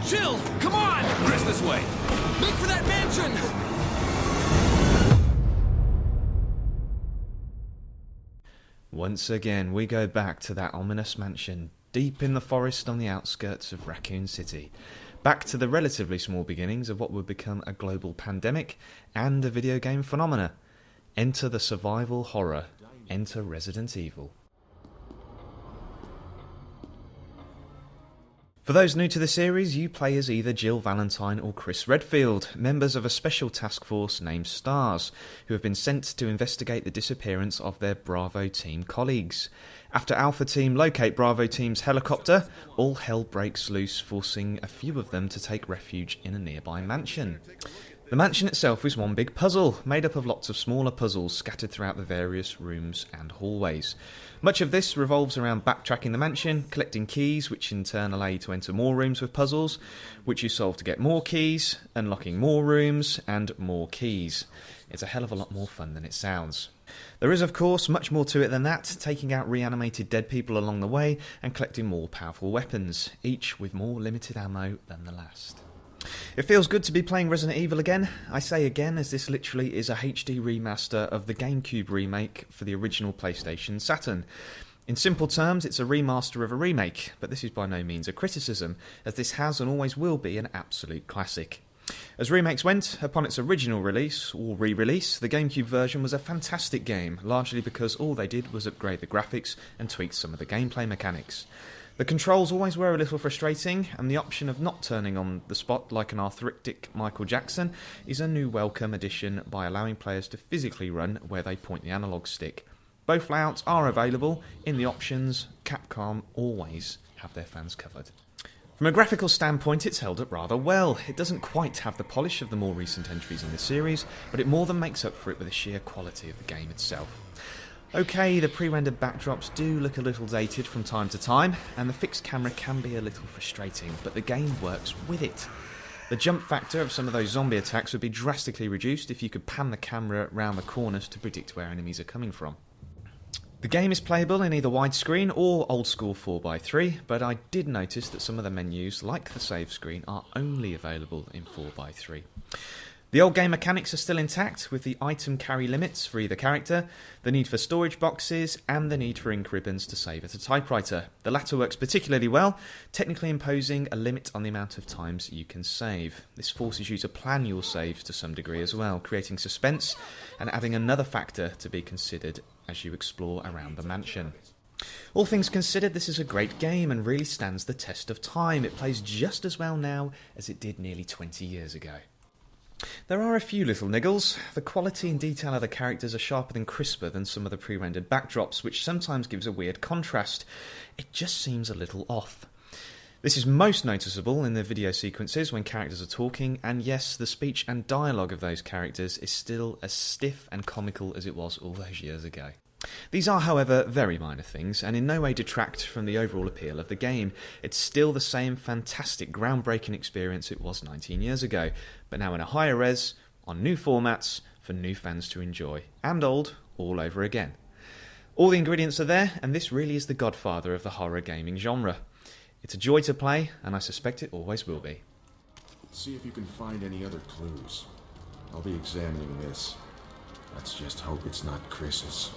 Jill, come on! Chris, this way. Make for that mansion! Once again, we go back to that ominous mansion, deep in the forest on the outskirts of Raccoon City. Back to the relatively small beginnings of what would become a global pandemic and a video game phenomena. Enter the survival horror. Enter Resident Evil. For those new to the series, you play as either Jill Valentine or Chris Redfield, members of a special task force named STARS, who have been sent to investigate the disappearance of their Bravo Team colleagues. After Alpha Team locate Bravo Team's helicopter, all hell breaks loose, forcing a few of them to take refuge in a nearby mansion. The mansion itself is one big puzzle, made up of lots of smaller puzzles scattered throughout the various rooms and hallways. Much of this revolves around backtracking the mansion, collecting keys which in turn allow you to enter more rooms with puzzles, which you solve to get more keys, unlocking more rooms, and more keys. It's a hell of a lot more fun than it sounds. There is of course much more to it than that, taking out reanimated dead people along the way and collecting more powerful weapons, each with more limited ammo than the last. It feels good to be playing Resident Evil again. I say again as this literally is a HD remaster of the GameCube remake for the original PlayStation Saturn. In simple terms, it's a remaster of a remake, but this is by no means a criticism, as this has and always will be an absolute classic. As remakes went, upon its original release, or re-release, the GameCube version was a fantastic game, largely because all they did was upgrade the graphics and tweak some of the gameplay mechanics. The controls always were a little frustrating, and the option of not turning on the spot like an arthritic Michael Jackson is a new welcome addition by allowing players to physically run where they point the analog stick. Both layouts are available in the options. Capcom always have their fans covered. From a graphical standpoint, it's held up rather well. It doesn't quite have the polish of the more recent entries in the series, but it more than makes up for it with the sheer quality of the game itself. Okay, the pre-rendered backdrops do look a little dated from time to time, and the fixed camera can be a little frustrating, but the game works with it. The jump factor of some of those zombie attacks would be drastically reduced if you could pan the camera round the corners to predict where enemies are coming from. The game is playable in either widescreen or old school 4x3, but I did notice that some of the menus, like the save screen, are only available in 4x3. The old game mechanics are still intact, with the item carry limits for either character, the need for storage boxes, and the need for ink ribbons to save at a typewriter. The latter works particularly well, technically imposing a limit on the amount of times you can save. This forces you to plan your saves to some degree as well, creating suspense and adding another factor to be considered as you explore around the mansion. All things considered, this is a great game and really stands the test of time. It plays just as well now as it did nearly 20 years ago. There are a few little niggles. The quality and detail of the characters are sharper and crisper than some of the pre-rendered backdrops, which sometimes gives a weird contrast. It just seems a little off. This is most noticeable in the video sequences when characters are talking, and yes, the speech and dialogue of those characters is still as stiff and comical as it was all those years ago. These are, however, very minor things, and in no way detract from the overall appeal of the game. It's still the same fantastic, groundbreaking experience it was 19 years ago, but now in a higher res, on new formats, for new fans to enjoy, and old, all over again. All the ingredients are there, and this really is the godfather of the horror gaming genre. It's a joy to play, and I suspect it always will be. See if you can find any other clues. I'll be examining this. Let's just hope it's not Chris's.